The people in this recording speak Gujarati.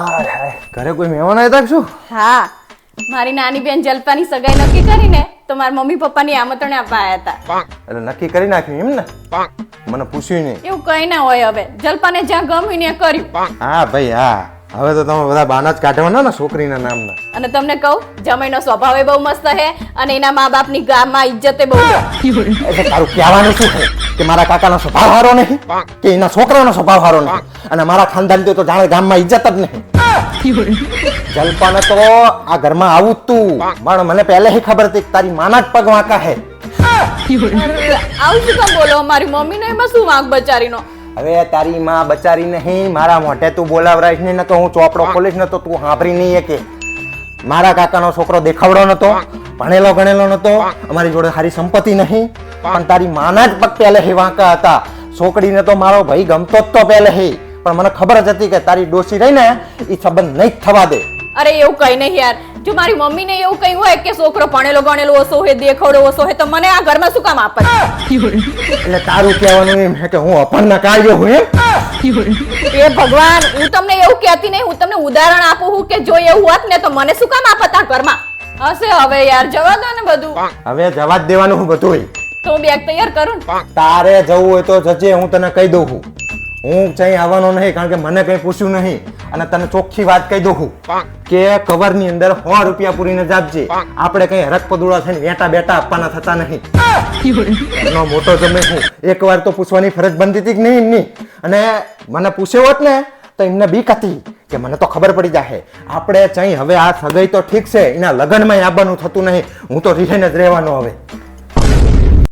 હાય હાય, ઘરે કોઈ મહેમાન આવ્યા હતા કે શું? હા, મારી નાની બેન જલ્પાની સગાઈ નક્કી કરીને તો મારા મમ્મી પપ્પાની આમંત્રણ આપવા આવ્યા હતા. એટલે નક્કી કરી નાખ્યું એમ ને? મને પૂછ્યું નહીં. એવું કઈ ના હોય. હવે જલ્પાને જ્યાં ગમ્યું ને કર્યું. હા ભાઈ હા, હવે તો તમે બધા બાના જ કાઢવાના ને છોકરીના નામના. અને તમને કહું, જમાઈનો સ્વભાવ એ બહુ મસ્ત છે અને એના મા બાપની ગામમાં ઇજ્જત બહુ છે. એટલે તારું કહેવાનું શું છે કે મારા કાકાનો સ્વભાવ સારો નહીં કે એના છોકરાનો સ્વભાવ સારો નહીં અને મારા ખાનદાન તો જાણે ગામમાં ઇજ્જત જ નહીં. જલ્પાને તો આ ઘરમાં આવું જ તું, પણ મને પહેલેથી ખબર હતી કે તારી માના જ પગ વાંકા હે. આવું શું કામ બોલો? મારી મમ્મીને એમાં શું વાંક બચારીનો? હવે તારી માં બચારી નહીં, મારા મોઢે તું બોલાવરાઈશ નહીં, તો હું ચોપડો ખોલીશ ને તો તું સાંભળી નહીં કે મારા કાકાનો છોકરો દેખાવડો નતો, ભણેલો ગણેલો નતો, અમારી જોડે સારી સંપત્તિ નહીં, પણ તારી માના જ પગ પહેલેથી વાંકા હતા. છોકરીને તો મારો ભાઈ ગમતો જ તો પહેલેથી, પણ મને ખબર જ હતી કે તારી ડોસી રહી ને એ સંબંધ નહીં થવા દે. અરે એવું કઈ નહીં યાર. જો મારી મમ્મીને એવું કઈ હોય કે છોકરો ભણેલો ગણેલો ઓછો હોય, દેખાવડો ઓછો હોય, તો મને આ ઘરમાં શું કામ આપે? એટલે તારું કહેવાનું એમ કે હું અપણના કાર્ય હું એમ? એ ભગવાન, હું તમને એવું કહેતી નહીં, હું તમને ઉદાહરણ આપું છું કે જો એવું હોત ને તો મને શું કામ આપત આ ઘરમાં? હશે હવે યાર, જવા દો ને બધું. હવે જવા જ દેવાનું હું બધું. તો હું બેગ તૈયાર કરું ને. તારે જવું હોય તો જજે, હું તને કહી દઉં છું. હું ક્યાંય આવવાનો નહીં, કારણ કે મને કઈ પૂછ્યું નહીં અને તને ચોખ્ખી વાત કહી દઉં છું કે કવર ની અંદર 100 રૂપિયા પૂરીને જાપજે. આપણે કઈ હરક પદુડા થઈને વેટા બેટા આપવાના થતા નહીં. એનો મોટો જમે હું એકવાર તો પૂછવાની ફરજ બનતી હતી કે નહીં એમની, અને મને પૂછ્યો હોત ને તો એમને બીક હતી કે મને તો ખબર પડી જાય આપણે ચાઈ હવે આ સગાઈ તો ઠીક છે, એના લગ્નમાં આવવાનું થતું નહીં, હું તો રીહેને જ રહેવાનો હવે.